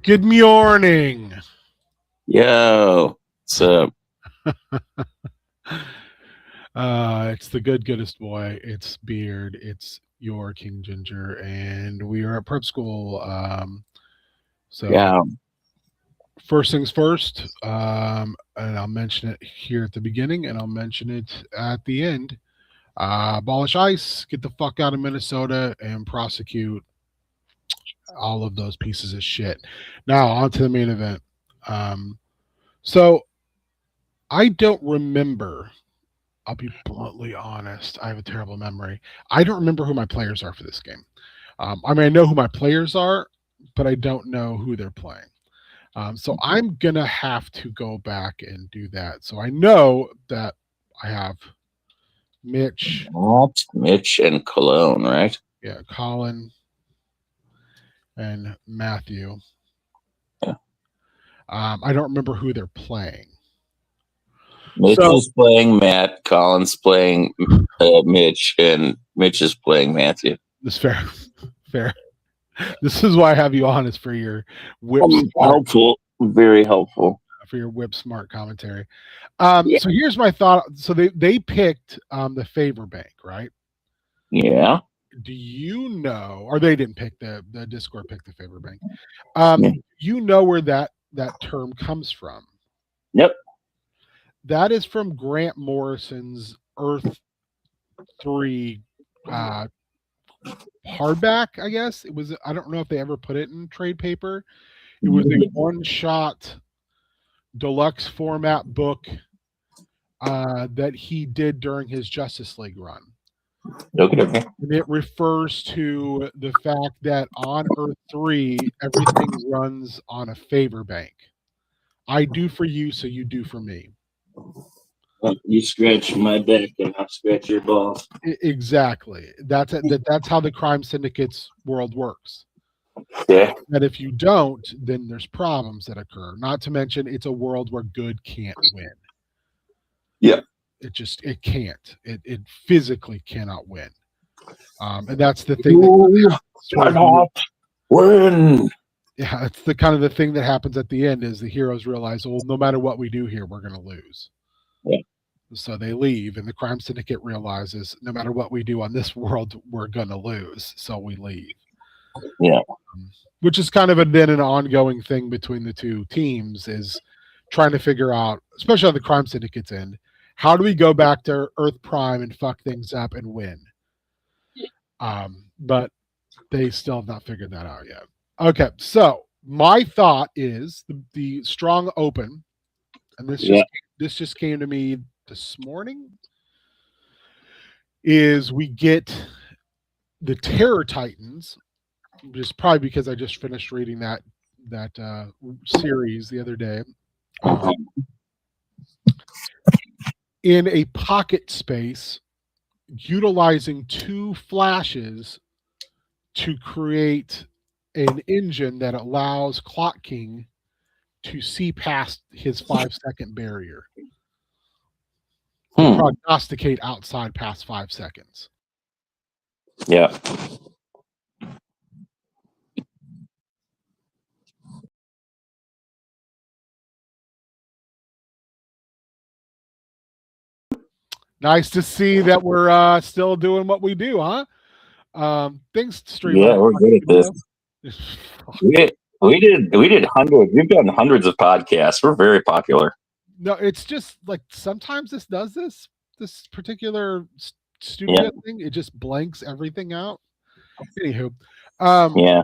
Good morning. Yo, what's up? It's the goodest boy. It's Beard. It's your King Ginger, and we are at prep school. So Yeah, first things first, and I'll mention it here at the beginning, and I'll mention it at the end. Abolish ICE. Get the fuck out of Minnesota and prosecute all of those pieces of shit. Now on to the main event. Um, so I don't remember. I'll be bluntly honest. I have a terrible memory. I don't remember who my players are for this game. I mean, I know who my players are, but I don't know who they're playing. So I'm gonna have to go back and do that. So I know that I have Mitch, Matt, Mitch, and Cologne, right? yeah, Colin, and Matthew. Yeah. I don't remember who they're playing. Mitch So is playing Matt, Colin's playing Mitch, and Mitch is playing Matthew. this fair, fair. This is why I have you on is for your whip smart Helpful, very helpful. commentary. Yeah, So here's my thought. So they picked the favor bank, right? yeah, Do you know, or they didn't pick the Discord picked the favor bank? yeah. You know where that term comes from? Yep. That is from Grant Morrison's Earth 3 uh, hardback. I guess it was. I don't know if they ever put it in trade paper. It was a one shot deluxe format book that he did during his Justice League run. Okay, okay. And it refers to the fact that on Earth 3, everything runs on a favor bank. I do for you, so you do for me. You scratch my back and I'll scratch your balls. Exactly. That's how the crime syndicates world works. Yeah, That if you don't, then there's problems that occur. Not to mention, it's a world where good can't win. yeah. It can't. It physically cannot win. And that's the thing that You sort of cannot win. yeah, it's the kind of the thing that happens at the end is the heroes realize, well, no matter what we do here, we're going to lose. Yeah, So they leave, and the crime syndicate realizes no matter what we do on this world, we're going to lose. So we leave, yeah, which is kind of then an ongoing thing between the two teams is trying to figure out, especially on the crime syndicate's end, how do we go back to Earth Prime and fuck things up and win? But they still have not figured that out yet. Okay, so my thought is the strong open, and yeah. this just came to me this morning. Is we get the Terror Titans, just probably because I just finished reading that series the other day. Um, in a pocket space, utilizing two flashes to create an engine that allows Clock King to see past his 5 second barrier, to Hmm. prognosticate outside past 5 seconds. Yeah. Nice to see that we're still doing what we do, huh? Thanks, Yeah, Streamline. we're good at this. We did hundreds. We've done hundreds of podcasts. We're very popular. No, it's just like sometimes this does this particular Yeah, studio thing. It just blanks everything out. Anywho, um, yeah.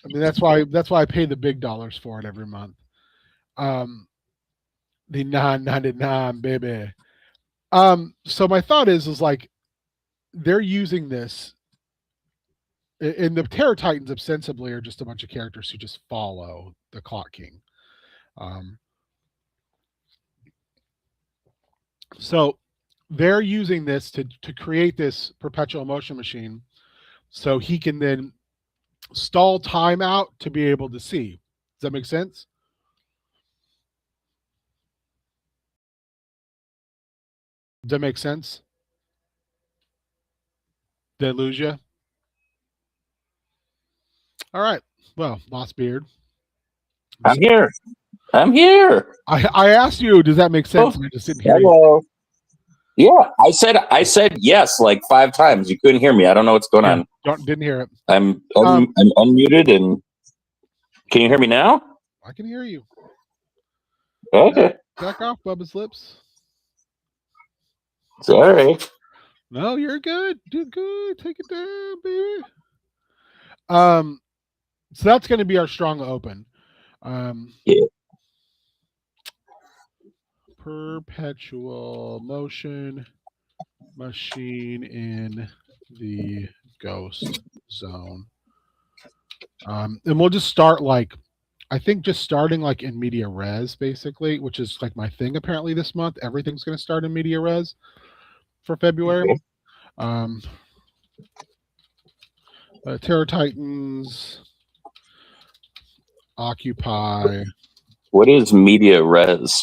I mean that's why I pay the big dollars for it every month. Um, the 9.99 baby. So my thought is like they're using this, and the Terror Titans ostensibly are just a bunch of characters who just follow the Clock King. Um, so they're using this to create this perpetual motion machine, so he can then stall time out to be able to see. Does that make sense? Does that make sense? Did I lose you? All right. Well, lost beard. I'm here. I'm here. I asked you, does that make sense? And I just didn't hear you. Hello. Yeah, I said yes like 5 times. You couldn't hear me. I don't know what's going on. Didn't hear it. I'm unmuted, and can you hear me now? I can hear you. Okay. Back off, Bubba's lips. Sorry. No, you're good. Do good. Take it down, baby. So that's going to be our strong open. Yeah. Perpetual motion machine in the ghost zone. And we'll just start starting like in media res, basically, which is like my thing apparently this month. Everything's going to start in media res for February. Terror Titans, Occupy. What is media res?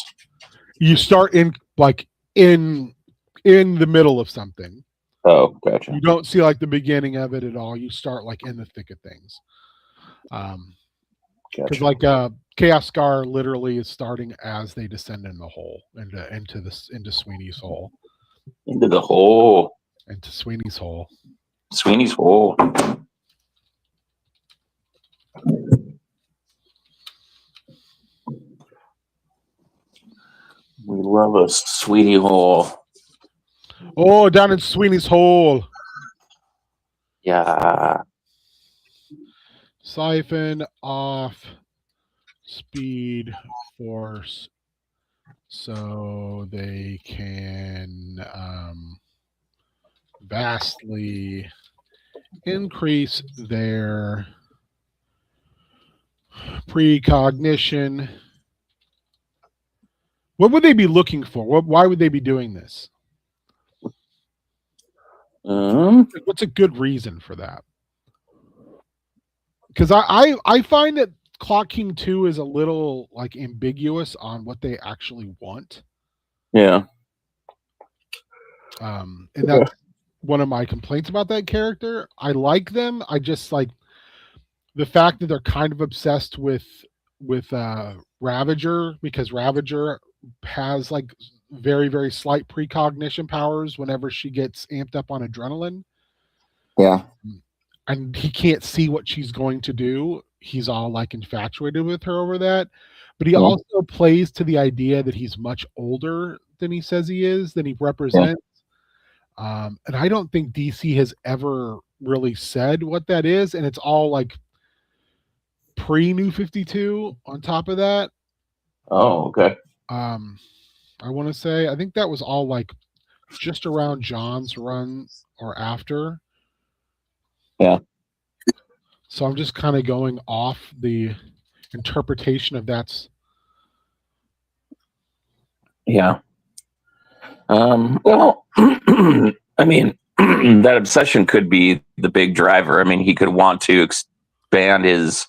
You start in the middle of something. Oh, gotcha. You don't see like the beginning of it at all. You start like in the thick of things. Because Gotcha. Chaos Scar literally is starting as they descend in the hole into Sweeney's hole. Into the hole. Into Sweeney's hole. Sweeney's hole. We love a Sweeney hole. Oh, down in Sweeney's hole. Yeah. Siphon off speed force so they can vastly increase their precognition. What would they be looking for? Why would they be doing this? What's a good reason for that? Because I find that Clock King 2 is a little like ambiguous on what they actually want. Yeah. And that's one of my complaints about that character. I like them. I just like the fact that they're kind of obsessed with Ravager, because Ravager has like very, very slight precognition powers whenever she gets amped up on adrenaline. Yeah. And he can't see what she's going to do. He's all like infatuated with her over that. But he also plays to the idea that he's much older than he says he is, than he represents. And I don't think DC has ever really said what that is. And it's all like pre-New 52 on top of that. Oh, okay. I want to say, I think that was all like just around John's run or after. Yeah. So I'm just kind of going off the interpretation of that's. Yeah. Well, I mean, that obsession could be the big driver. I mean, he could want to expand his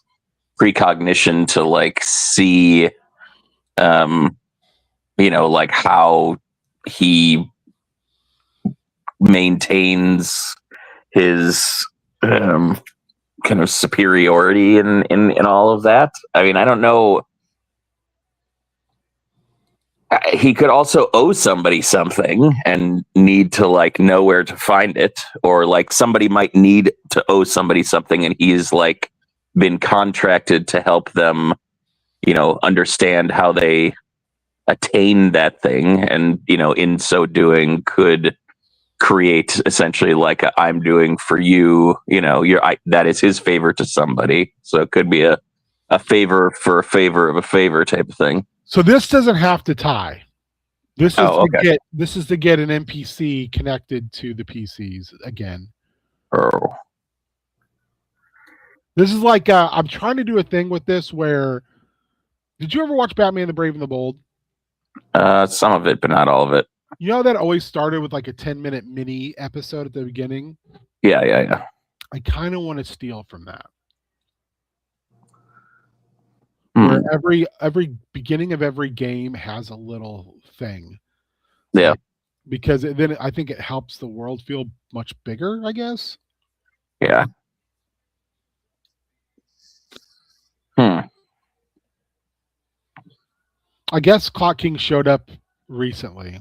precognition to like see, like how he maintains his kind of superiority in all of that. I mean, I don't know. He could also owe somebody something and need to like know where to find it, or like somebody might need to owe somebody something and he's like been contracted to help them, understand how they attain that thing, and in so doing could create essentially like a I'm doing for you, that is his favor to somebody. So it could be a favor for a favor of a favor type of thing. So this doesn't have to tie. This is to get an NPC connected to the PCs again. Oh. This is like I'm trying to do a thing with this where, did you ever watch Batman the Brave and the Bold? Some of it, but not all of it. You know that always started with like a 10-minute mini episode at the beginning? Yeah. I kind of want to steal from that. Where every beginning of every game has a little thing. Yeah. Because then I think it helps the world feel much bigger, I guess. Yeah. I guess Clock King showed up recently.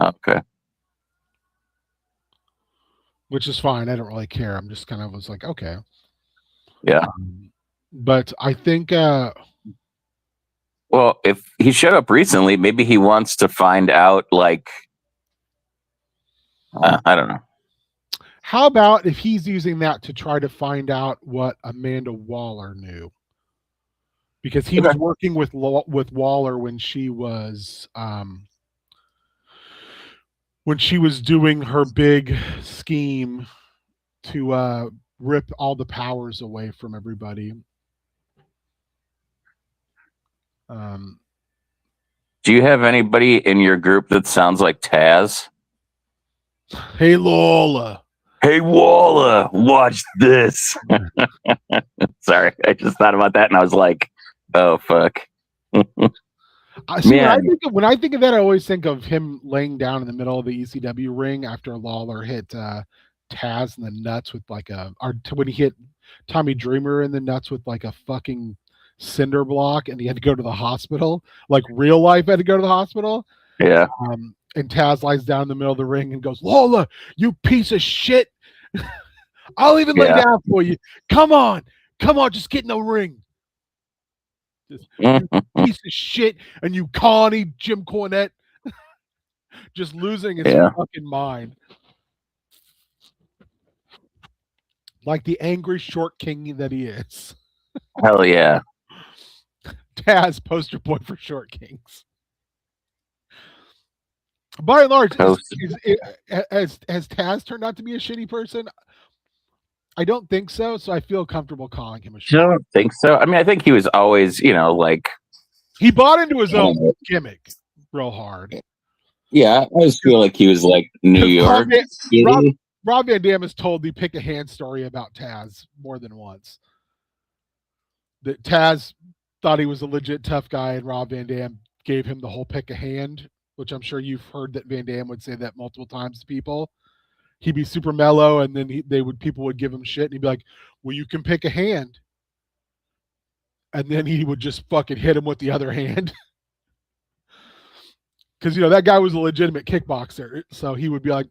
Okay. Which is fine. I don't really care. I'm just kind of was like, okay. Yeah. But I think Well, if he showed up recently, maybe he wants to find out, like, I don't know. how about if he's using that to try to find out what Amanda Waller knew? Because he was working with Waller when she was doing her big scheme to rip all the powers away from everybody. Do you have anybody in your group that sounds like Taz? Hey, Lola. Hey, Walla, watch this. Sorry, I just thought about that and I was like, oh, fuck. See, when I think of that, I always think of him laying down in the middle of the ECW ring after Lawler hit Taz in the nuts with like when he hit Tommy Dreamer in the nuts with like a fucking cinder block, and he had to go to the hospital. Like real life, had to go to the hospital. Yeah. And Taz lies down in the middle of the ring and goes, "Lola, you piece of shit! I'll even lay down for you. Come on, just get in the ring." Just, you piece of shit, and you Connie Jim Cornette just losing his fucking mind. Like the angry short king that he is. Hell yeah. Taz, poster boy for short kings. By and large, has Taz turned out to be a shitty person? I don't think so, so I feel comfortable calling him a shitty. I don't think so. I mean, I think he was always, like... He bought into his own gimmick real hard. Yeah, I always feel like he was like New York. Rob Van Dam has told the pick a hand story about Taz more than once. That Taz thought he was a legit tough guy, and Rob Van Dam gave him the whole pick a hand, which I'm sure you've heard that Van Dam would say that multiple times to people. He'd be super mellow, and then people would give him shit, and he'd be like, "Well, you can pick a hand," and then he would just fucking hit him with the other hand. Because that guy was a legitimate kickboxer, so he would be like,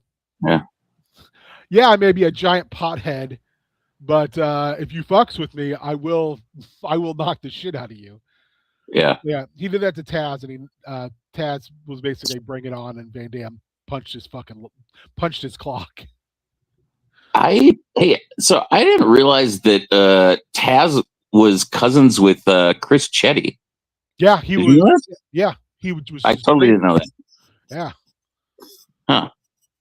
"Yeah, I may be a giant pothead, but if you fucks with me, I will knock the shit out of you." Yeah. He did that to Taz, and Taz was basically bring it on, and Van Dam punched his clock. So I didn't realize that Taz was cousins with Chris Chetty. Yeah, he was. Yeah, he was. I totally didn't know that. Yeah. Huh.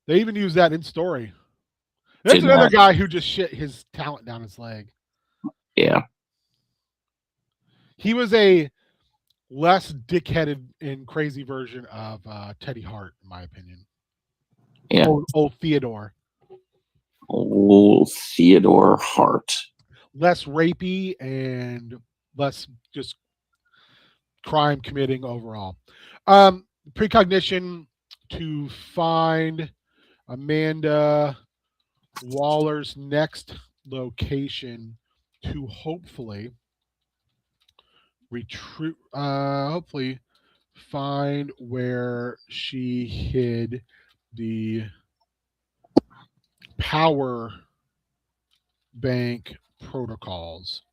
They even use that in story. That's another guy who just shit his talent down his leg. Yeah. He was a less dickheaded and crazy version of Teddy Hart, in my opinion. Yeah. Old Theodore. Old Theodore Hart. Less rapey and less just crime committing overall. Precognition to find Amanda Waller's next location to hopefully hopefully find where she hid the power bank protocols.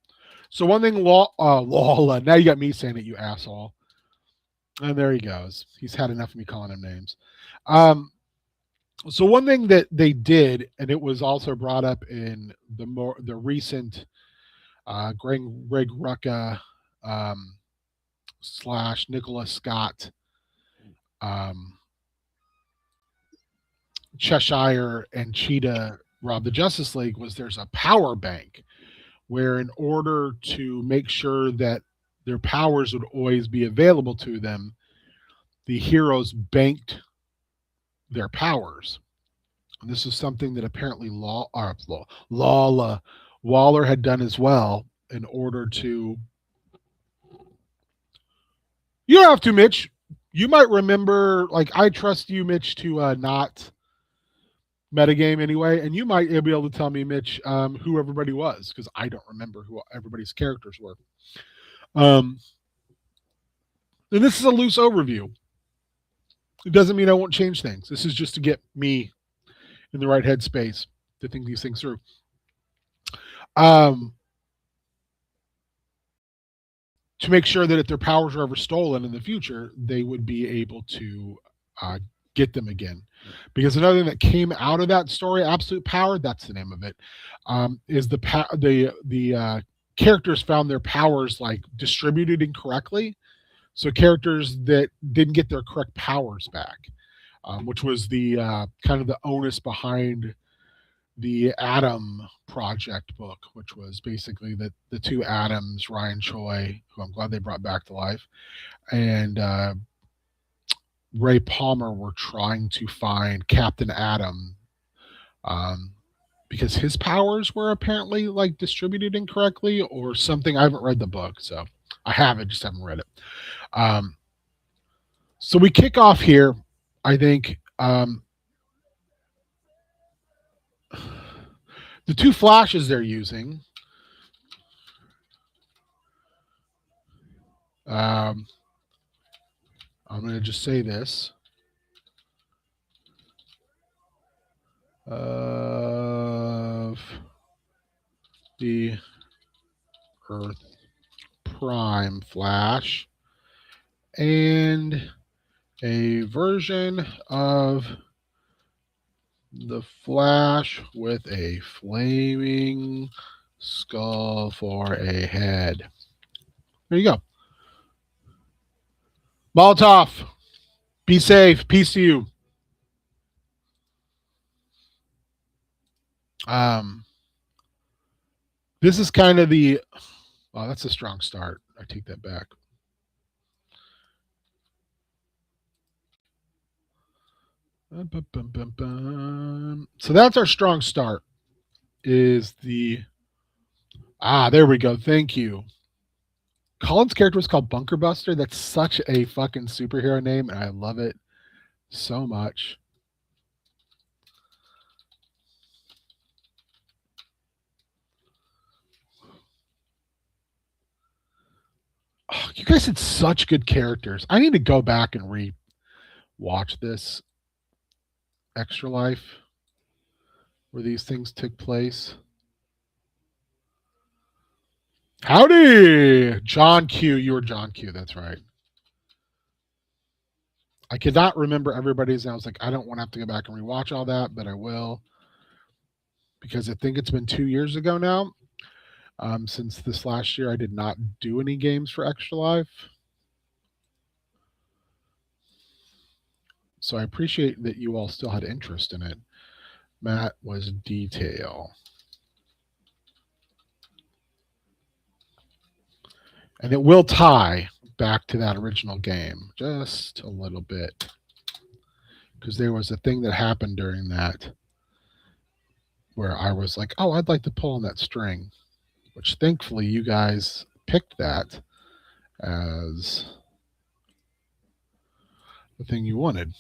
So one thing, Lawla. Now you got me saying it, you asshole. And there he goes. He's had enough of me calling him names. So one thing that they did, and it was also brought up in the recent Greg Rucka / Nicholas Scott Cheshire and Cheetah Rob the Justice League, was there's a power bank where, in order to make sure that their powers would always be available to them, the heroes banked their powers. And this is something that apparently Lawler Waller had done as well, in order to... You don't have to, Mitch. You might remember, like, I trust you, Mitch, to not metagame anyway, and you might be able to tell me, Mitch, who everybody was, because I don't remember who everybody's characters were. And this is a loose overview. It doesn't mean I won't change things. This is just to get me in the right headspace to think these things through. To make sure that if their powers are ever stolen in the future, they would be able to get them again. Because another thing that came out of that story, Absolute Power, that's the name of it, is the characters found their powers like distributed incorrectly. So characters that didn't get their correct powers back, which was the kind of the onus behind the Adam Project book, which was basically the two Adams, Ryan Choi, who I'm glad they brought back to life, and Ray Palmer were trying to find Captain Adam, because his powers were apparently like distributed incorrectly or something. I haven't read the book, so I have it, just haven't read it. So we kick off here, I think. The two flashes they're using, I'm going to just say this. Of the Earth Prime Flash and a version of the Flash with a flaming skull for a head. There you go. Molotov, be safe. Peace to you. This is kind of the... Wow, that's a strong start. I take that back. So that's our strong start. Is the... there we go. Thank you. Colin's character was called Bunker Buster. That's such a fucking superhero name, and I love it so much. Oh, you guys had such good characters. I need to go back and re-watch this Extra Life where these things took place. Howdy, John Q. You were John Q. That's right. I could not remember everybody's, and I was like, I don't want to have to go back and rewatch all that, but I will, because I think it's been 2 years ago now. Since this last year, I did not do any games for Extra Life. So I appreciate that you all still had interest in it. Matt was detail. And it will tie back to that original game just a little bit, because there was a thing that happened during that where I was like, oh, I'd like to pull on that string, which thankfully you guys picked that as the thing you wanted.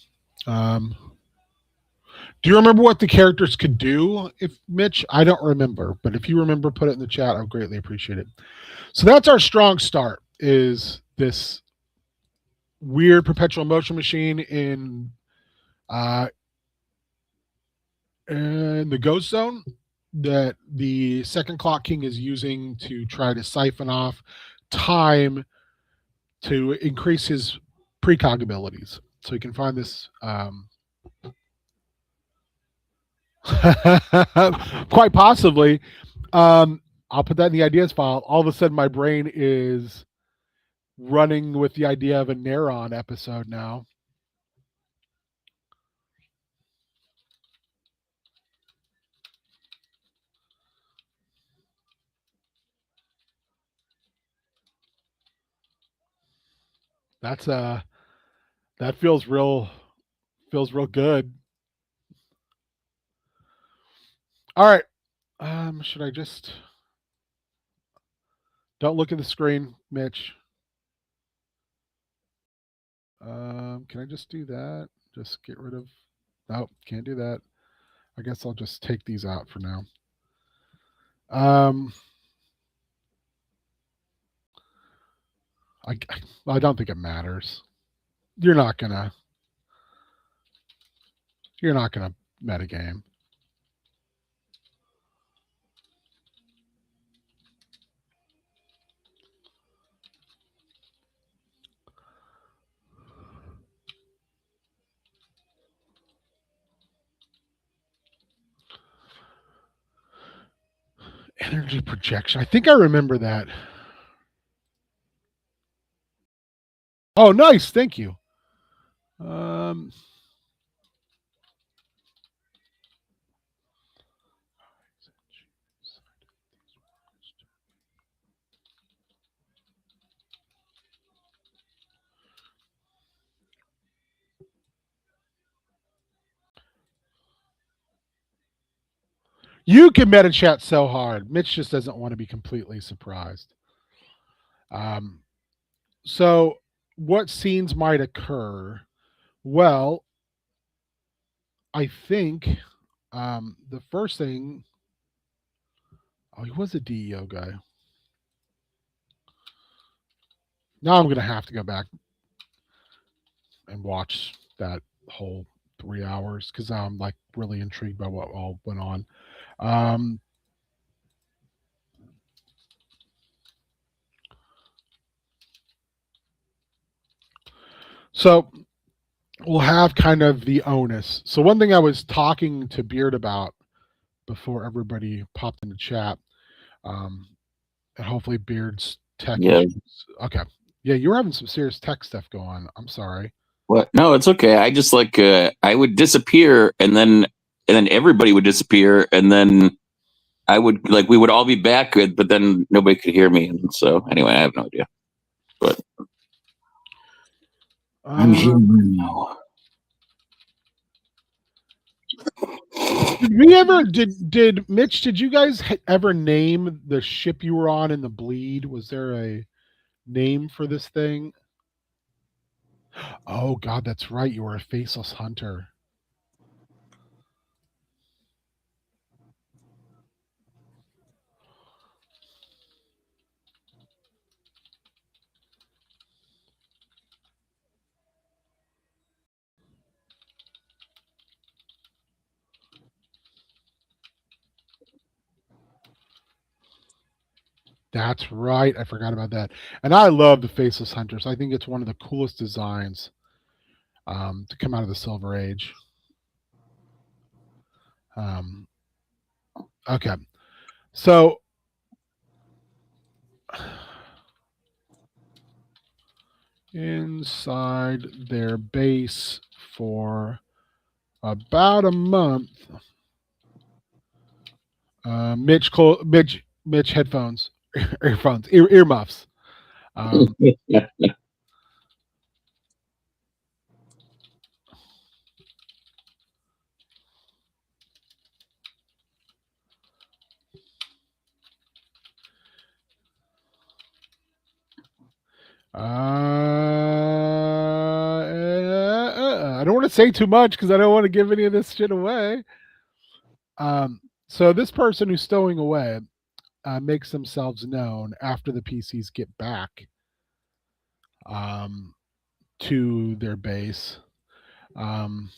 Do you remember what the characters could do? If Mitch, I don't remember, but if you remember, put it in the chat. I would greatly appreciate it. So that's our strong start, is this weird perpetual motion machine in the Ghost Zone that the Second Clock King is using to try to siphon off time to increase his precog abilities. So you can find this quite possibly. I'll put that in the ideas file. All of a sudden, my brain is running with the idea of a Neron episode now. That's that feels real good. All right. Should I just... Don't look at the screen, Mitch. Can I just do that? Just get rid of... Nope, can't do that. I guess I'll just take these out for now. I don't think it matters. You're not gonna metagame. Energy projection. I think I remember that. Oh, nice. Thank you. You can meta chat so hard. Mitch just doesn't want to be completely surprised. So, what scenes might occur? Well, I think the first thing. Oh, he was a DEO guy. Now I'm going to have to go back and watch that whole 3 hours because I'm like really intrigued by what all went on. So we'll have kind of the onus. So one thing I was talking to Beard about before everybody popped in the chat, and hopefully Beard's tech issues. Okay. Yeah, you were having some serious tech stuff going on. I'm sorry. What? No, it's okay. I just like I would disappear and then everybody would disappear and then I would like we would all be back, but then nobody could hear me. And so anyway, I have no idea. But I'm here now. Did Mitch, did you guys ever name the ship you were on in the bleed? Was there a name for this thing? Oh God, that's right. You were a faceless hunter. That's right. I forgot about that. And I love the Faceless Hunters. I think it's one of the coolest designs to come out of the Silver Age. Okay. So inside their base for about a month, Mitch headphones, earphones, earmuffs. I don't want to say too much because I don't want to give any of this shit away. So this person who's stowing away makes themselves known after the PCs get back to their base, and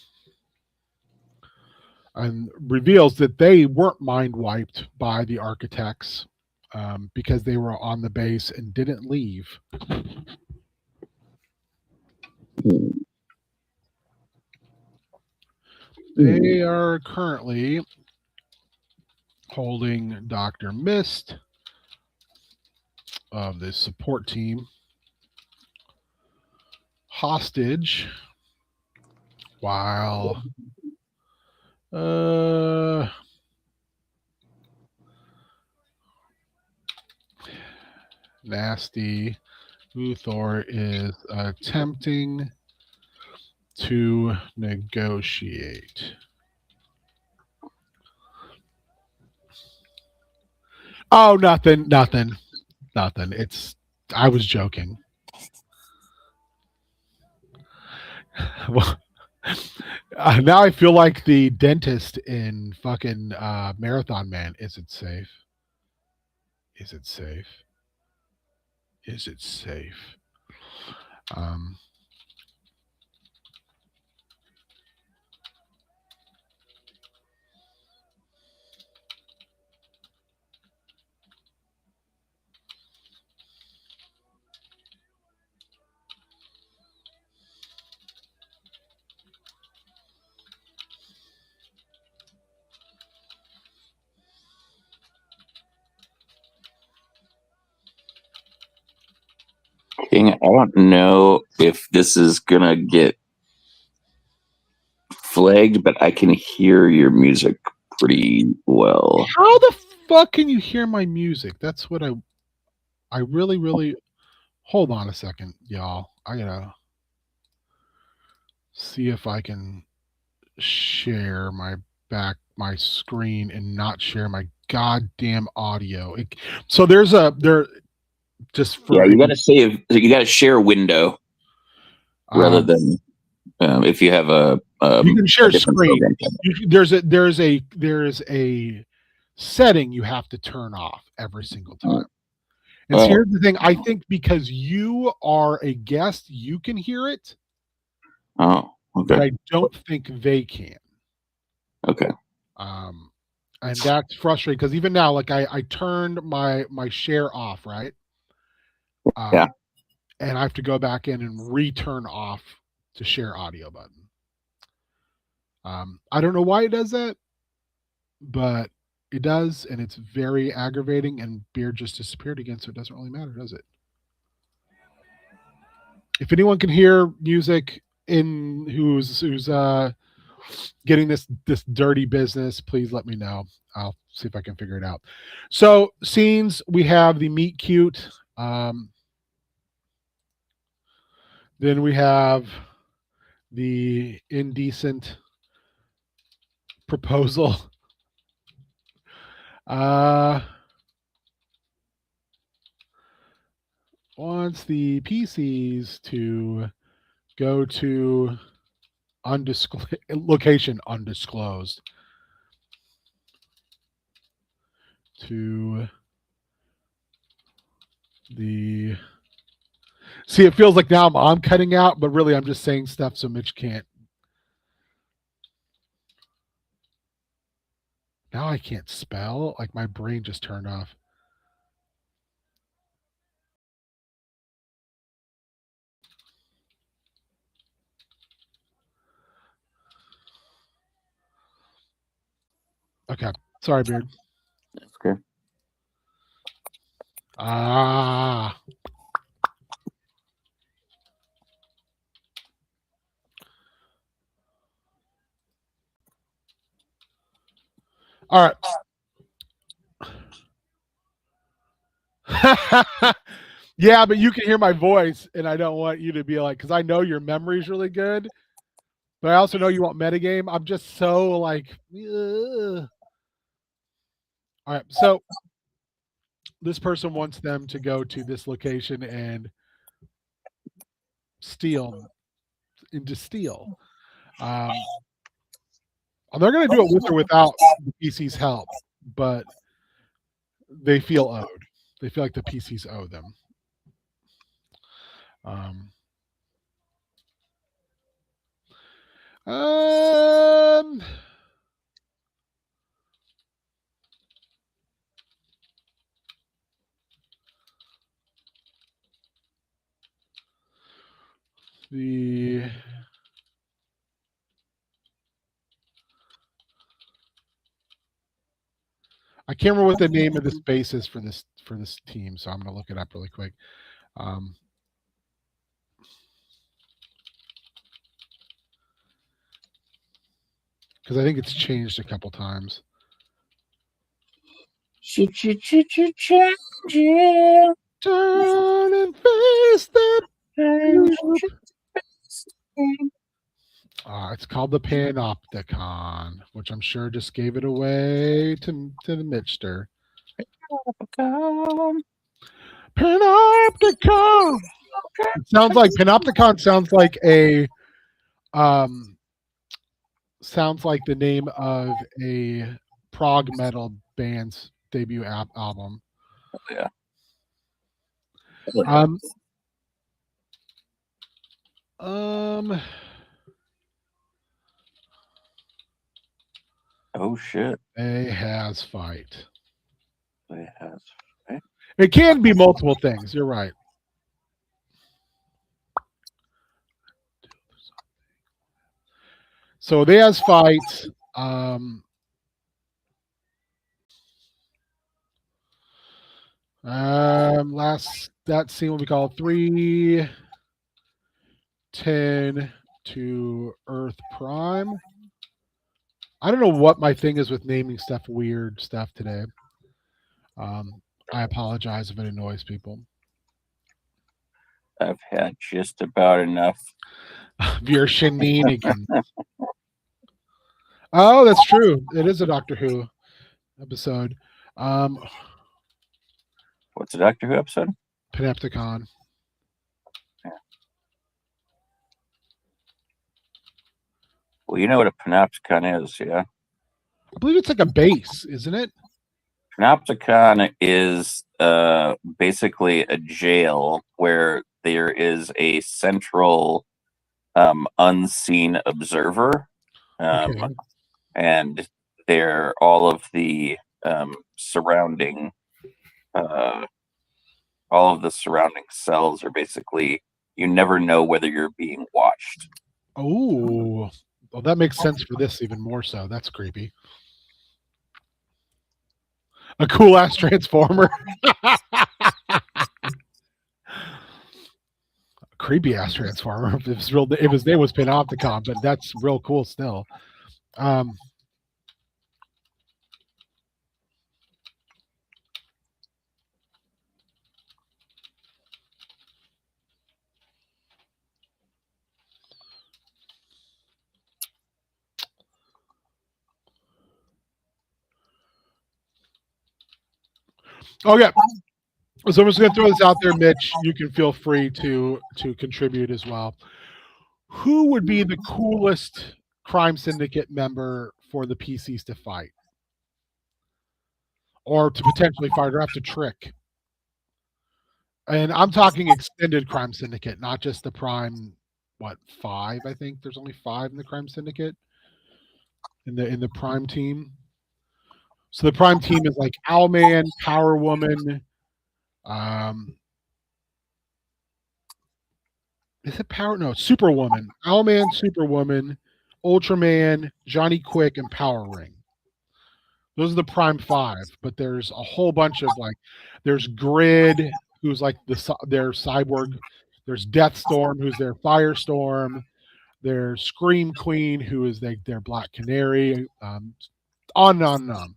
reveals that they weren't mind wiped by the architects because they were on the base and didn't leave. They are currently holding Dr. Mist of the support team hostage while Nasty Luthor is attempting to negotiate. Oh, nothing. I was joking. Well, now I feel like the dentist in fucking Marathon Man. Is it safe? Is it safe? Is it safe? Um, King, I don't know if this is gonna get flagged, but I can hear your music pretty well. how the fuck can you hear my music? That's what I really. Hold on a second, y'all. I gotta see if I can share my screen and not share my goddamn audio. So there just Yeah, for you gotta share window rather than if you have a you can share different screen. program. There's a setting you have to turn off every single time. And Oh. here's the thing: I think because you are a guest, you can hear it, Oh, but okay. I don't think they can. Okay. And that's frustrating because even now, like I turned my share off, right? Yeah. And I have to go back in and return off to share audio button. I don't know why it does that, but it does, and it's very aggravating. And Beard just disappeared again, so it doesn't really matter, does it? If anyone can hear music in who's getting this dirty business, please let me know. I'll see if I can figure it out. So scenes, we have the meet cute. Then we have the indecent proposal. Wants the PCs to go to location undisclosed to the. See, it feels like now I'm cutting out, but really I'm just saying stuff so Mitch can't. Now I can't spell. Like my brain just turned off. Okay. Sorry, Beard. That's okay. Ah. All right. Yeah, but you can hear my voice, and I don't want you to be like, because I know your memory's really good, but I also know you want metagame. I'm just so like, ugh. All right. So this person wants them to go to this location and steal. They're going to do it with or without the PC's help, but they feel owed. They feel like the PCs owe them. Um, the I can't remember what the name of the space is for this team, so I'm going to look it up really quick. Because I think it's changed a couple times. Turn and face the. It's called the Panopticon, which I'm sure just gave it away to the Mitchster. Panopticon. It sounds like Panopticon sounds like a sounds like the name of a prog metal band's debut album. Yeah. Um, Oh shit. A has fight. It has. It can be multiple things. You're right. So they has fight. Last that scene will be called 3:10 to Earth Prime. I don't know what my thing is with naming stuff weird stuff today. I apologize if it annoys people. I've had just about enough. Your shenanigans. Oh, that's true. It is a Doctor Who episode. What's a Doctor Who episode? Panopticon. Well, you know what a panopticon is, yeah? I believe it's like a base, isn't it? Panopticon is basically a jail where there is a central unseen observer. Okay. And they're all of the surrounding cells are basically, you never know whether you're being watched. Oh, well, that makes sense for this even more so. That's creepy. A cool ass transformer. Creepy ass transformer. If his real, if his name was Panopticon, but that's real cool still. Okay. So I'm just going to throw this out there, Mitch. You can feel free to contribute as well. Who would be the coolest crime syndicate member for the PCs to fight, or to potentially fight, or have to trick? And I'm talking extended crime syndicate, not just the prime. What, 5? I think there's only 5 in the crime syndicate in the prime team. So the prime team is like Owlman, Power Woman. Is it Power? No, Superwoman. Owlman, Superwoman, Ultraman, Johnny Quick, and Power Ring. Those are the prime 5. But there's a whole bunch of there's Grid, who's like their cyborg. There's Deathstorm, who's their Firestorm. There's Scream Queen, who is their Black Canary. On and on and on.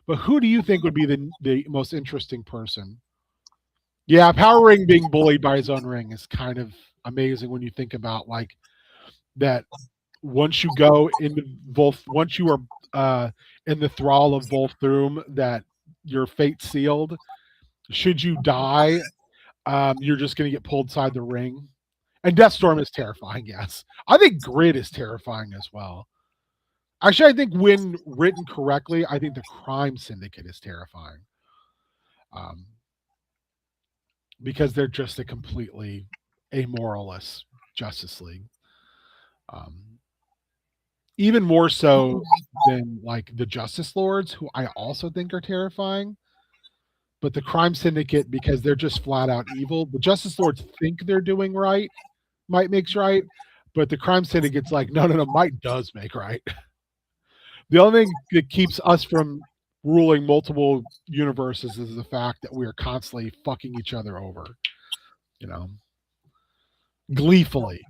But who do you think would be the most interesting person? Yeah, Power Ring being bullied by his own ring is kind of amazing when you think about that. Once you go into once you are in the thrall of Volthoom, that your fate sealed. Should you die, you're just going to get pulled inside the ring. And Deathstorm is terrifying, yes. I think Grid is terrifying as well. Actually, I think when written correctly, I think the Crime Syndicate is terrifying. Because they're just a completely amoralist Justice League. Even more so than the Justice Lords, who I also think are terrifying. But the Crime Syndicate, because they're just flat out evil. The Justice Lords think they're doing right. Might makes right. But the Crime Syndicate's like, no, Might does make right. The only thing that keeps us from ruling multiple universes is the fact that we are constantly fucking each other over. Gleefully.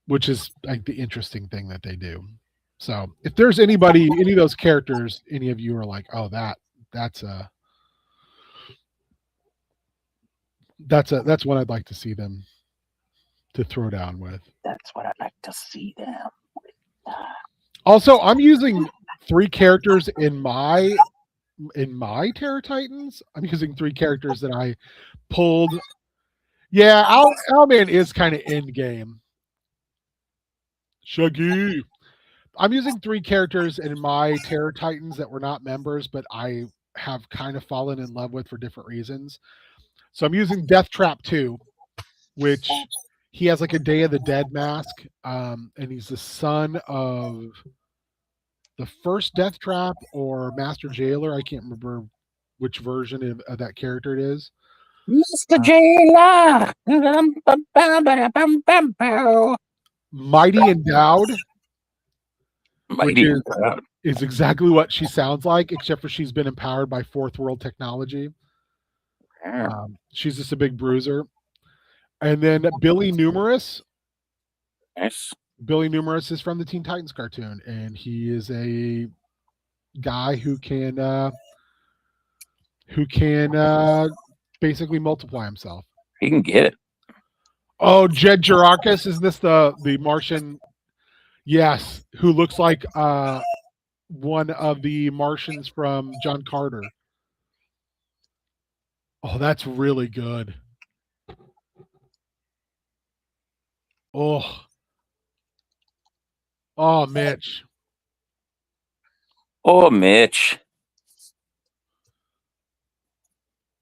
Which is the interesting thing that they do. So if there's any of those characters, any of you are like, oh, that's what I'd like to see them to throw down with. That's what I'd like to see them with. Also, I'm using 3 characters in my Terror Titans. I'm using 3 characters that I pulled. Yeah, Owlman is kind of end game. Shuggy. I'm using 3 characters in my Terror Titans that were not members, but I have kind of fallen in love with for different reasons. So I'm using Death Trap 2. which he has like a Day of the Dead mask, and he's the son of the first Death Trap or Master Jailer. I can't remember which version of that character it is. Mr. Jailer. Mighty Endowed, which Mighty. is exactly what she sounds like, except for she's been empowered by fourth world technology. She's just a big bruiser. And then Billy Numerous. Nice. Billy Numerous is from the Teen Titans cartoon, and he is a guy who can basically multiply himself. He can get it. Oh, Jed Jaracus, is this the Martian? Yes, who looks like one of the Martians from John Carter. Oh, that's really good. Oh, Mitch. Oh, Mitch.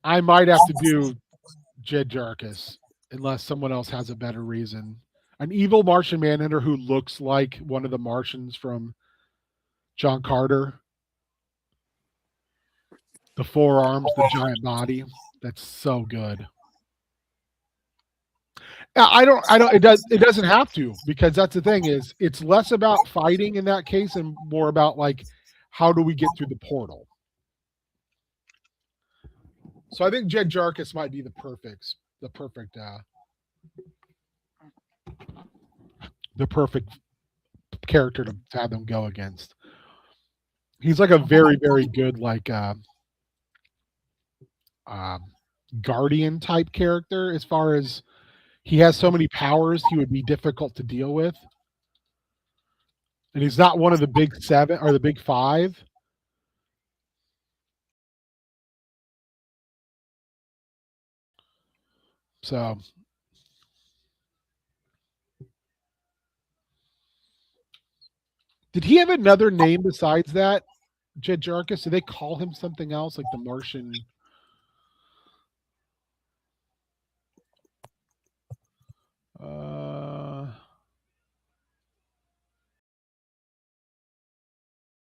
I might have to do Jed Jaracus unless someone else has a better reason. An evil Martian Manhunter who looks like one of the Martians from John Carter. The forearms, the giant body. That's so good. It doesn't have to, because that's the thing, is it's less about fighting in that case and more about like, how do we get through the portal? So I think Jed Jaracus might be the perfect character to have them go against. He's like a very, very good like guardian type character, as far as he has so many powers he would be difficult to deal with. And he's not one of the big seven or the big five. So did he have another name besides that, Jed Jaracus? Did they call him something else, like the Martian?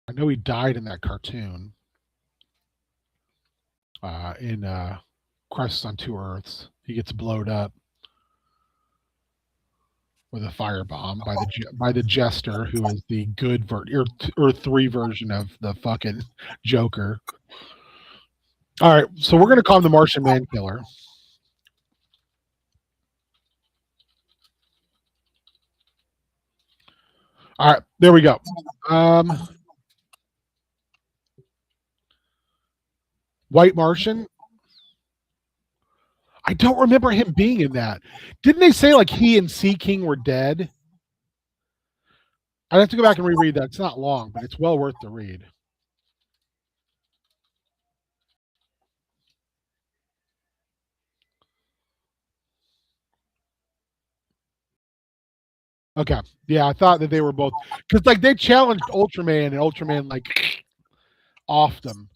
I know he died in that cartoon. In Crisis on Two Earths, he gets blowed up with a firebomb by the Jester, who is the good Earth 3 version of the fucking Joker. All right, so we're gonna call him the Martian Mankiller. All right, there we go. White Martian. I don't remember him being in that. Didn't they say like he and Sea King were dead? I'd have to go back and reread that. It's not long, but it's well worth the read. Okay. Yeah, I thought that they were both, because like they challenged Ultraman and Ultraman like offed them.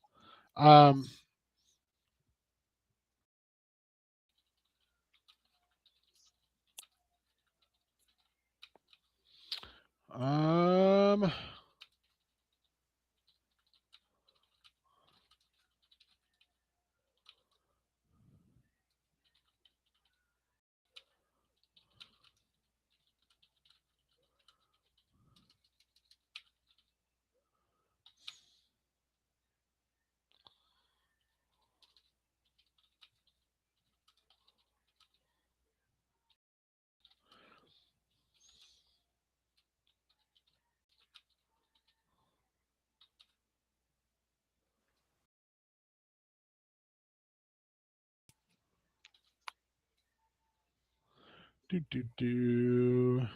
do.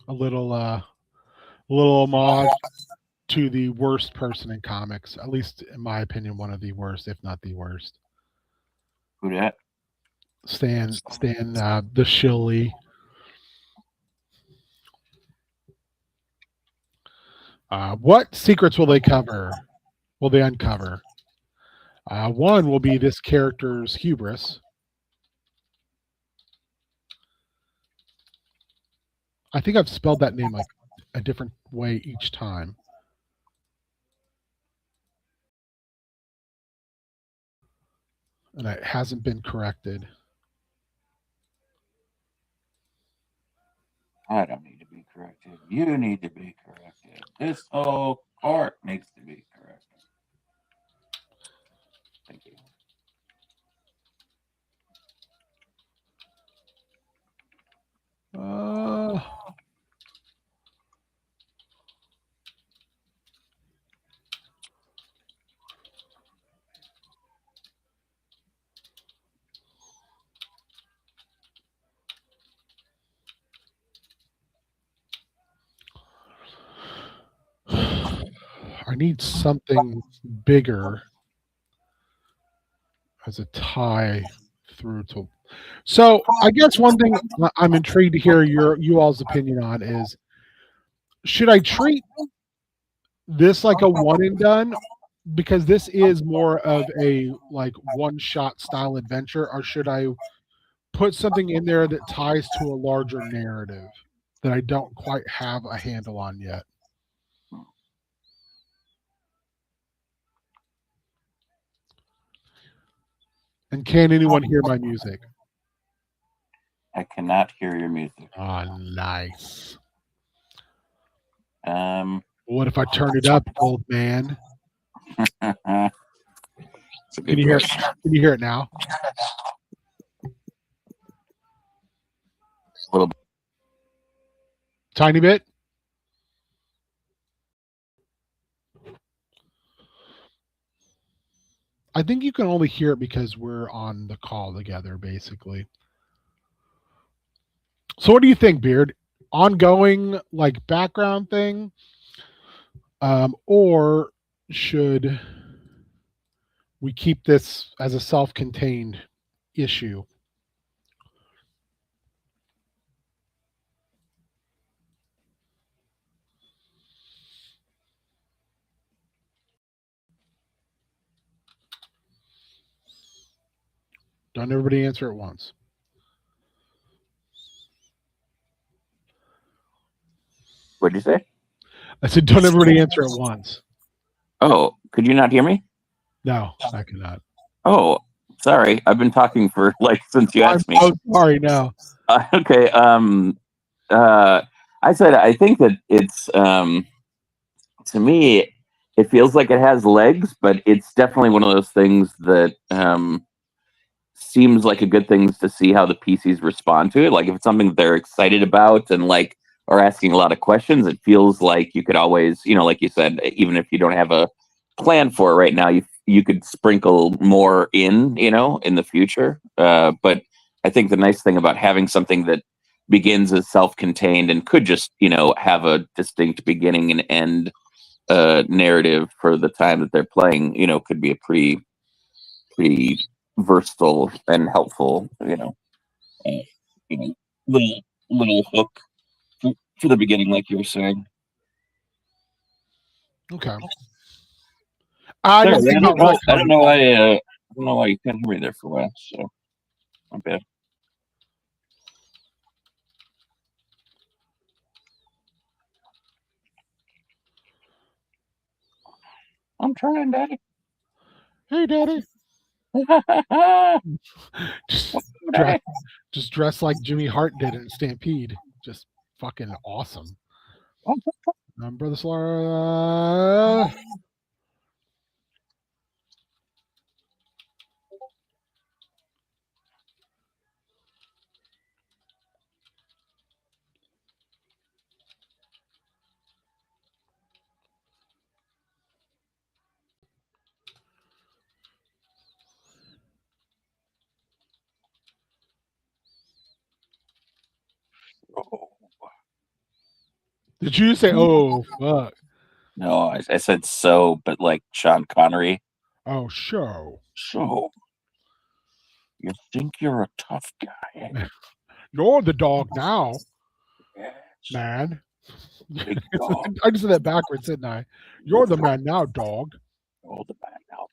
a little homage to the worst person in comics, at least in my opinion, one of the worst, if not the worst. Who that? Stan, the Shilly. What secrets will they cover? Will they uncover? One will be this character's hubris. I think I've spelled that name like a different way each time. And it hasn't been corrected. I don't need to be corrected. You need to be corrected. This whole court needs to be corrected. Thank you. I need something bigger as a tie through to. So I guess one thing I'm intrigued to hear you all's opinion on is, should I treat this like a one and done, because this is more of a like one shot style adventure, or should I put something in there that ties to a larger narrative that I don't quite have a handle on yet? And can anyone hear my music? I cannot hear your music. Oh, nice. Um, What if I turn it up, old man? it's a Can good you hear? question. Can you hear it now? A little bit. Tiny bit. I think you can only hear it because we're on the call together, basically. So, what do you think, Beard? Ongoing, like background thing, or should we keep this as a self-contained issue? Don't everybody answer at once. What'd you say? I said, don't everybody answer at once. Oh, could you not hear me? No, I cannot. Oh, sorry. I've been talking for like since you asked me. Oh, sorry. No. Okay. I said I think that it's to me it feels like it has legs, but it's definitely one of those things that seems like a good thing to see how the PCs respond to it. Like if it's something that they're excited about and like are asking a lot of questions, it feels like you could always, like you said, even if you don't have a plan for it right now, you could sprinkle more in the future. But I think the nice thing about having something that begins as self-contained and could just, have a distinct beginning and end narrative for the time that they're playing, could be a pretty versatile and helpful, little hook for the beginning, like you were saying. Okay. I don't know why. I don't know why you couldn't hear me there for a while. So, not bad. I'm trying, Daddy. Hey, Daddy. Just dress like Jimmy Hart did in Stampede. Just fucking awesome. Brother Solara. Did you say, oh, fuck? No, I said so, but like Sean Connery. Oh, show. So, you think you're a tough guy? You're the dog now, Yes, man. big dog. I just said that backwards, didn't I? You're the man now, dog. Oh, the man now, dog.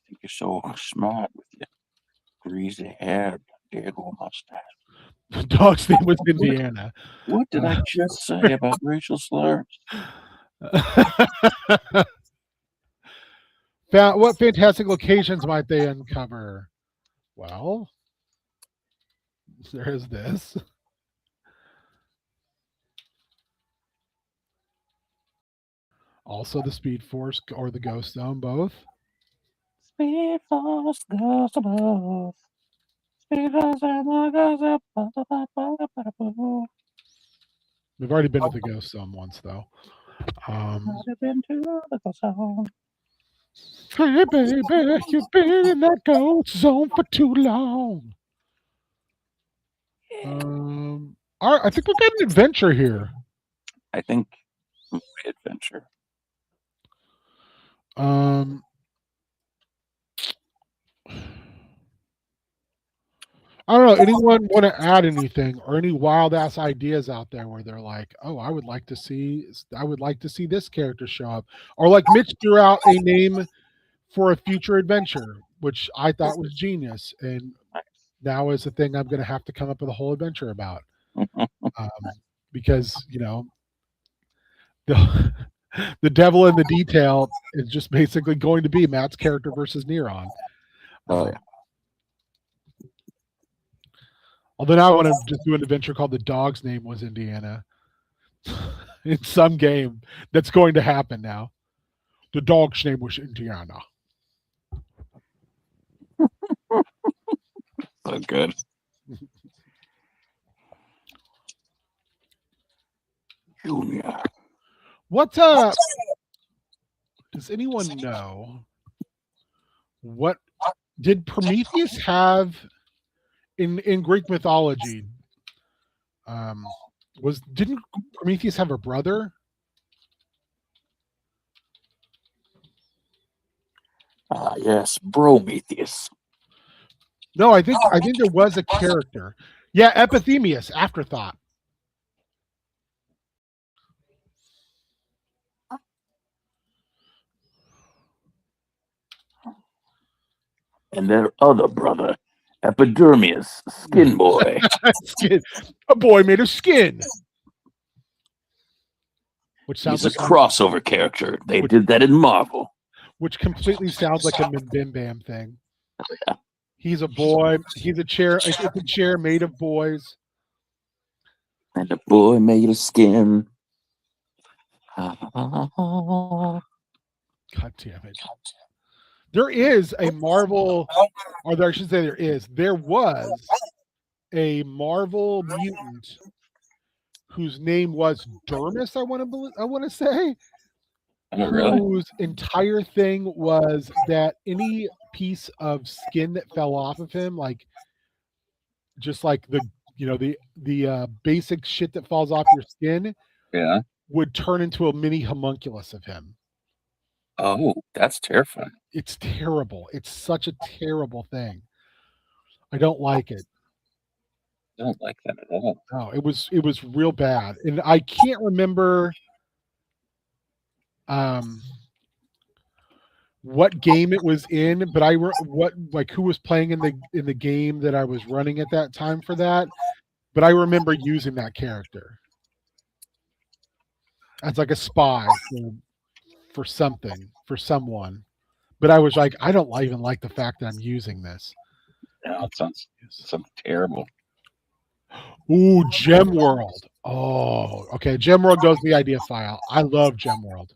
Think you're so smart with your greasy hair, Diego mustache. The dog's name was Indiana. What did I just say about racial slurs? What fantastic locations might they uncover? Well, there's this. Also, the Speed Force or the Ghost Zone, both. Speed Force goes to both. Speed Force and the Ghost Zone. We've already been to the Ghost Zone once, though. I've been to the Ghost Zone. Hey, baby, you've been in that Ghost Zone for too long. All right, I think we've got an adventure here. I think adventure. I don't know. Anyone want to add anything or any wild ass ideas out there where they're like, "Oh, I would like to see this character show up," or like Mitch threw out a name for a future adventure, which I thought was genius, and now is the thing I'm going to have to come up with a whole adventure about, because the devil in the detail is just basically going to be Matt's character versus Neron. Oh yeah. Although now I want to just do an adventure called The Dog's Name Was Indiana. In some game that's going to happen now. The dog's name was Indiana. So good. Junior. What does anyone know? What did Prometheus have in Greek mythology? Didn't Prometheus have a brother? Yes, Prometheus. No, I think there was a character. Yeah, Epithemius, afterthought. And their other brother, Epidermius, Skin Boy. A boy made of skin. Which sounds He's like a crossover character. They did that in Marvel. Which completely sounds like a Bim Bam thing. Yeah. He's a boy. He's a chair. It's a chair made of boys. And a boy made of skin. God damn it. There is a Marvel, or I should say there was a Marvel mutant whose name was Dermis, I want to say. Oh, really? Whose entire thing was that any piece of skin that fell off of him, like just like the basic shit that falls off your skin, Yeah, would turn into a mini homunculus of him. Oh, that's terrifying. It's terrible. It's such a terrible thing. I don't like it. I don't like that at all. No, it was real bad, and I can't remember what game it was in, but who was playing in the game that I was running at that time for that. But I remember using that character as like a spy for someone. But I was like, I don't even like the fact that I'm using this. No, it sounds terrible. Ooh, Gemworld. Oh, okay. Gemworld goes to the idea file. I love Gemworld.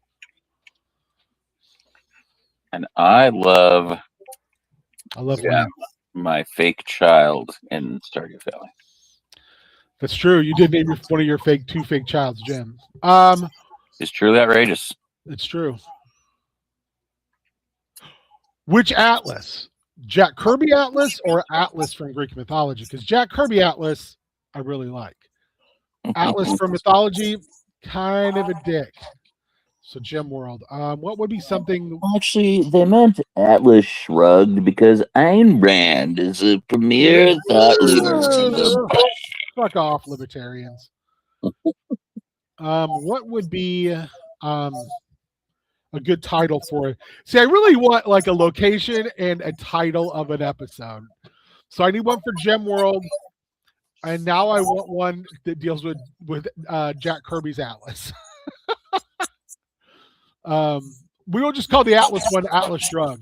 And I love Land. my fake child in Stardew Valley. That's true. You did name one of your two fake childs, Jim. It's truly outrageous. It's true. Which Atlas? Jack Kirby Atlas or Atlas from Greek mythology? Because Jack Kirby Atlas, I really like. Atlas from mythology, kind of a dick. So Gem World. What would be something? Actually, they meant Atlas Shrugged because Ayn Rand is a premier thought leader. Fuck off, libertarians. What would be a good title for it? See, I really want like a location and a title of an episode. So I need one for Gem World, and now I want one that deals with Jack Kirby's Atlas. We will just call the Atlas one Atlas Shrugged.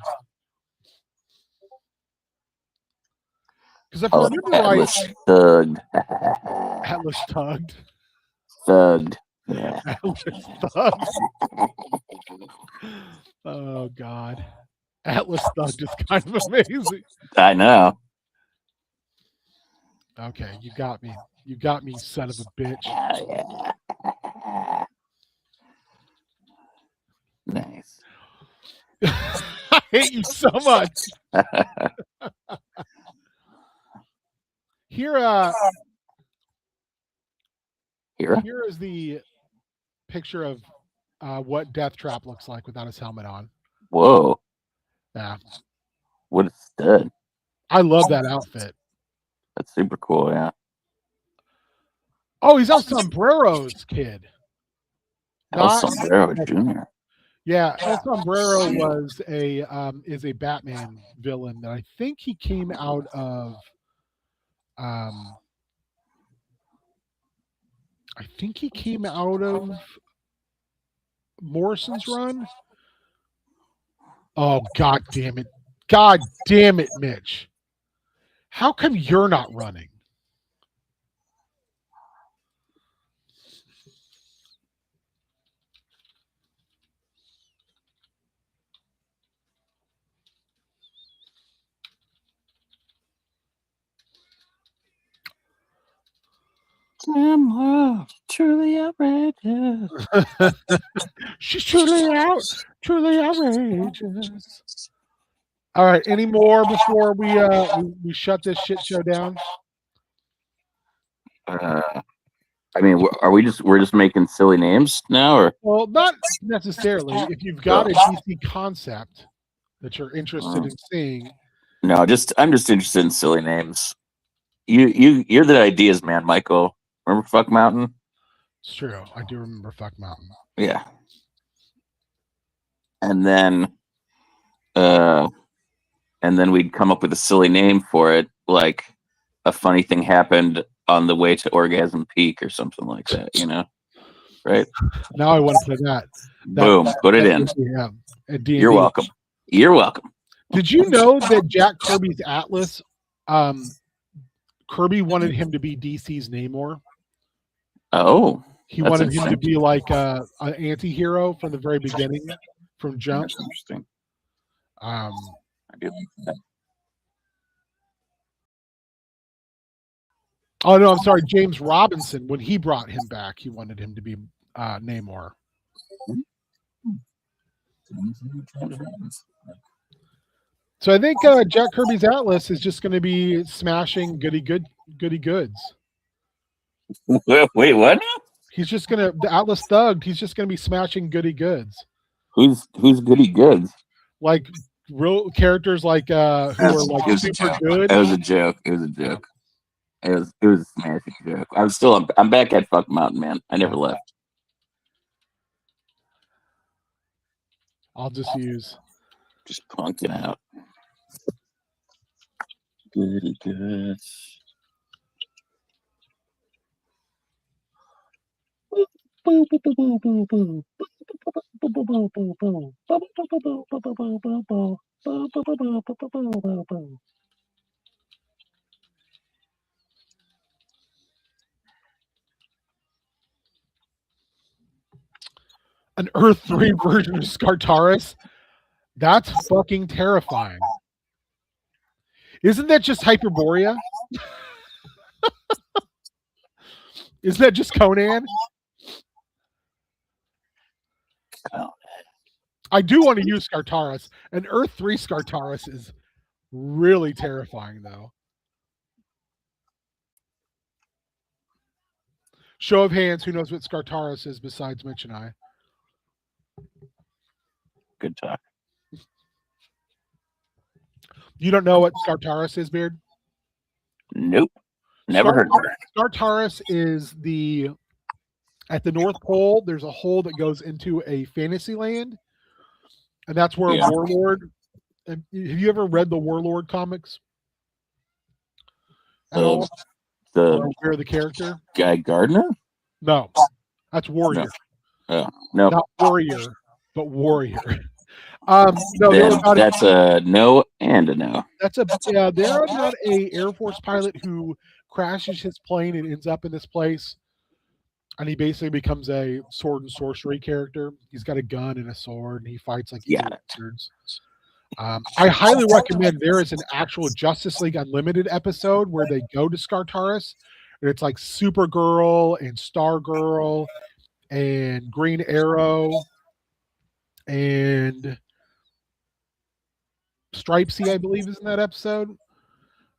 Because if I remember Atlas right, Thugged. Atlas Tugged. Thugged. Yeah. Atlas Thugged. Oh God, Atlas Thugged is kind of amazing. I know. Okay, you got me. You got me, son of a bitch. Yeah. Nice. I hate you so much. Here is the picture of what Death Trap looks like without his helmet on. Whoa. Yeah. What a stud. I love that outfit. That's super cool, yeah. Oh, he's El Sombrero's kid. El Sombrero Jr. Yeah, El Sombrero was is a Batman villain that I think he came out of Morrison's run. Oh, God damn it. God damn it, Mitch. How come you're not running? Truly outrageous. She's truly outrageous. All right, any more before we shut this shit show down? I mean, we're just making silly names now, or Well, not necessarily. If you've got a DC concept that you're interested in seeing, no? I'm just interested in silly names. You're the ideas man, Michael. Remember Fuck Mountain? It's true. I do remember Fuck Mountain. Yeah. And then we'd come up with a silly name for it, like a funny thing happened on the way to Orgasm Peak or something like that, you know? Right? Now I want to play that. Boom. Put it in. Yeah. You're welcome. You're welcome. Did you know that Jack Kirby's Atlas, Kirby wanted him to be DC's Namor? Oh. He wanted him to be like an anti-hero from the very beginning, from Jump. That's interesting. I do like that. Oh no, I'm sorry. James Robinson, when he brought him back, he wanted him to be Namor. So I think Jack Kirby's Atlas is just going to be smashing goody goods. Wait, what? He's just going to the Atlas Thugged. He's just going to be smashing goody goods. Who's goody goods? Like real characters like who are like super good. It was a joke. It was a joke. It was a smashing joke. I'm back at Fuck Mountain, man. I never left. I'll just use punking out. Goody goods. An Earth 3 version of Skartaris. That's fucking terrifying. Isn't that just Hyperborea? Isn't that just Conan? I do want to use Skartaris. And Earth 3 Skartaris is really terrifying, though. Show of hands, who knows what Skartaris is besides Mitch and I? Good talk. You don't know what Skartaris is, Beard? Nope. Never heard of it. Skartaris is at the North Pole, there's a hole that goes into a fantasy land. And that's where Warlord. Have you ever read the Warlord comics? The Where the character? Guy Gardner? No. That's Warrior. No. No. Not Warrior, but Warrior. No, that's a no and a no. They're about a Air Force pilot who crashes his plane and ends up in this place, and he basically becomes a sword and sorcery character. He's got a gun and a sword, and he fights like wizards. I highly recommend. There is an actual Justice League Unlimited episode where they go to Skartaris, and it's like Supergirl and Stargirl and Green Arrow and Stripesy, I believe, is in that episode.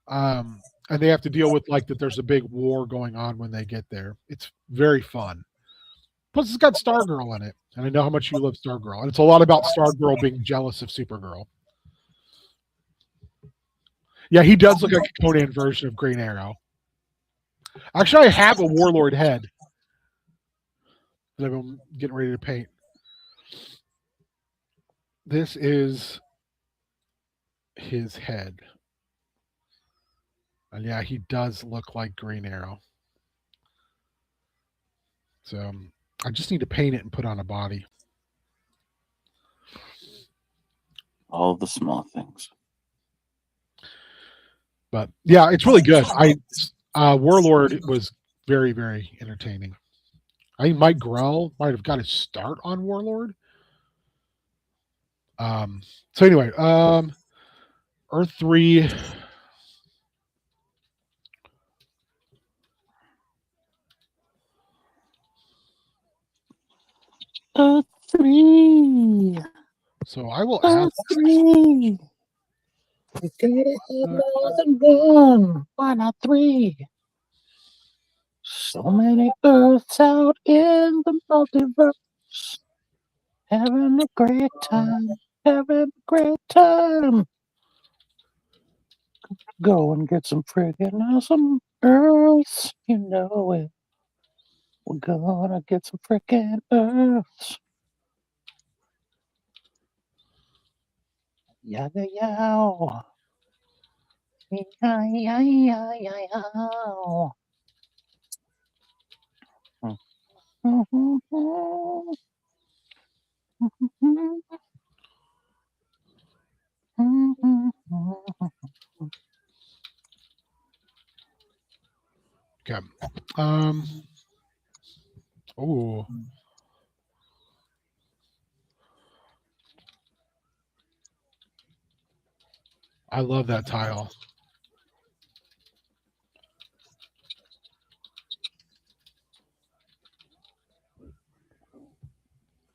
And they have to deal with like that there's a big war going on when they get there. It's very fun. Plus, it's got Stargirl in it. And I know how much you love Stargirl. And it's a lot about Stargirl being jealous of Supergirl. Yeah, he does look like a Conan version of Green Arrow. Actually, I have a Warlord head that I've been getting ready to paint. This is his head. And yeah, he does look like Green Arrow. So I just need to paint it and put on a body. All the small things. But yeah, it's really good. Warlord was very, very entertaining. I think Mike Grell might have got his start on Warlord. So anyway, Earth 3. Earth 3. So I will ask. 3. You gotta have more than one. Why not 3? So many Earths out in the multiverse. Having a great time. Having a great time. Go and get some friggin' awesome Earths. You know it. We're gonna get some frickin' Earths. Yaga yow. Yow. Okay. Oh. I love that tile.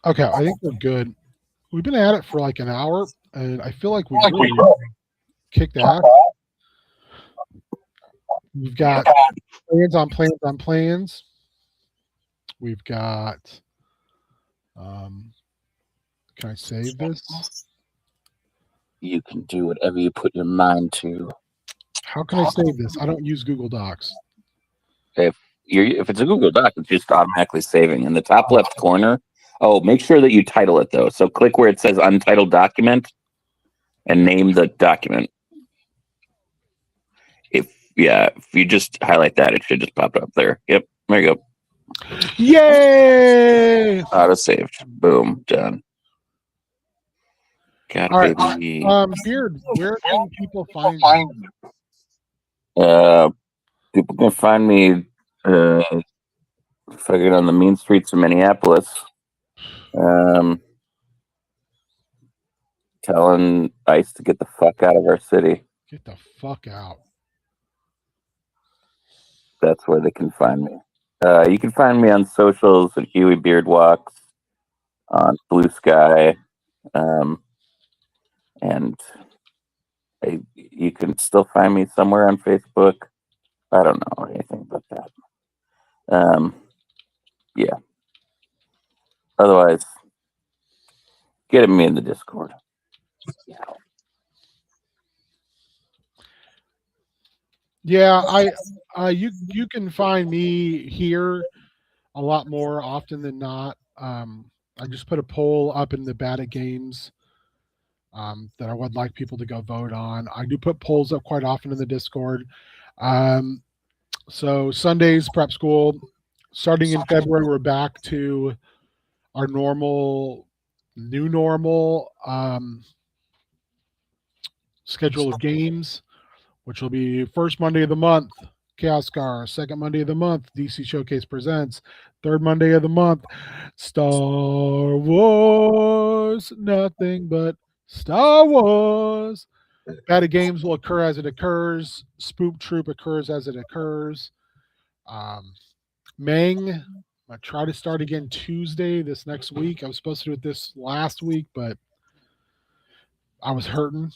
Okay, I think we're good. We've been at it for like an hour, and I feel like we've really kicked ass. We've got plans on plans on plans. We've got. Can I save this? You can do whatever you put your mind to. How can I save this? I don't use Google Docs. If it's a Google Doc, it's just automatically saving. In the top left corner, make sure that you title it though. So click where it says untitled document and name the document. If you just highlight that, it should just pop up there. Yep, there you go. Yay! Auto saved. Boom, done. God, all right, baby. Beard, where can people find you? People can find me fucking on the mean streets of Minneapolis. Telling ICE to get the fuck out of our city. Get the fuck out. That's where they can find me. You can find me on socials at Huey Beard Walks, on Blue Sky, and you can still find me somewhere on Facebook. I don't know anything about that. Yeah. Otherwise, get me in the Discord. Yeah, you can find me here a lot more often than not. I just put a poll up in the Bata Games that I would like people to go vote on. I do put polls up quite often in the Discord. So Sundays prep school, starting in February, we're back to our new normal schedule of games, which will be first Monday of the month, Chaos Scar, second Monday of the month, DC Showcase Presents, third Monday of the month, Star Wars, nothing but Star Wars. Bata Games will occur as it occurs. Spook Troop occurs as it occurs. Mang, I try to start again Tuesday this next week. I was supposed to do it this last week, but I was hurting.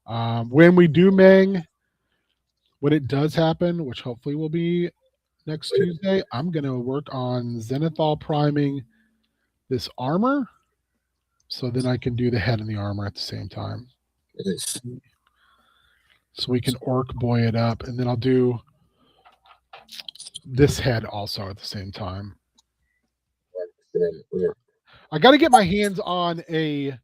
When we do Mang, when it does happen, which hopefully will be next Tuesday, I'm going to work on Zenithal priming this armor so then I can do the head and the armor at the same time. Yes. So we can orc boy it up, and then I'll do this head also at the same time. I got to get my hands on a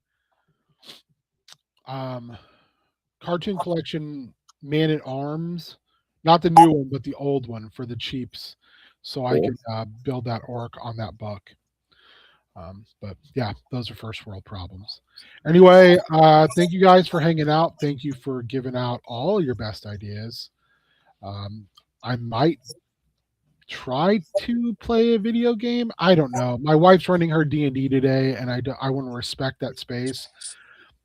Cartoon Collection Man at Arms, not the new one, but the old one for the cheaps, so I can build that orc on that buck. But yeah, those are first world problems. Anyway, thank you guys for hanging out. Thank you for giving out all your best ideas. I might try to play a video game. I don't know. My wife's running her D&D today, and I want to respect that space.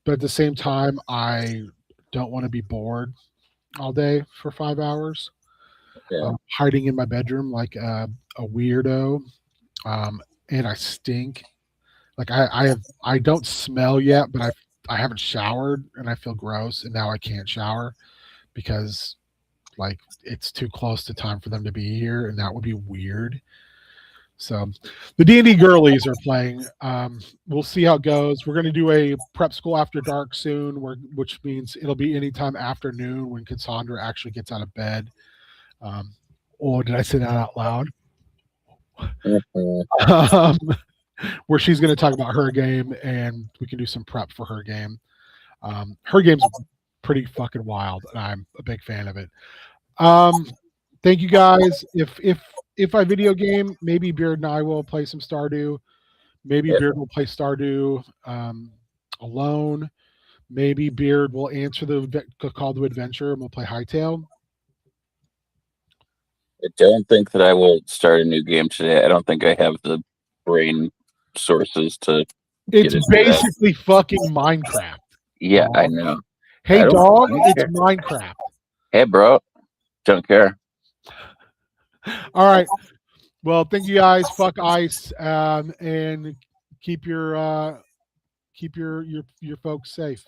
But at the same time, I don't want to be bored all day for 5 hours, hiding in my bedroom like a weirdo. And I stink. Like I don't smell yet, but I haven't showered and I feel gross, and now I can't shower because like it's too close to time for them to be here, and that would be weird. So the D&D girlies are playing. We'll see how it goes. We're going to do a prep school after dark soon, which means it'll be anytime after noon when Cassandra actually gets out of bed. Oh, did I say that out loud? Where she's going to talk about her game, and we can do some prep for her game. Her game's pretty fucking wild, and I'm a big fan of it. Thank you guys. If I video game, maybe Beard and I will play some Stardew. Maybe Beard will play Stardew alone. Maybe Beard will answer the call to adventure and we'll play Hightail. I don't think that I will start a new game today. I don't think I have the brain sources to. It's basically fucking Minecraft. Yeah, I know. Hey, dog, it's Minecraft. Hey, bro, don't care. All right. Well, thank you guys. Fuck ice, and keep your folks safe.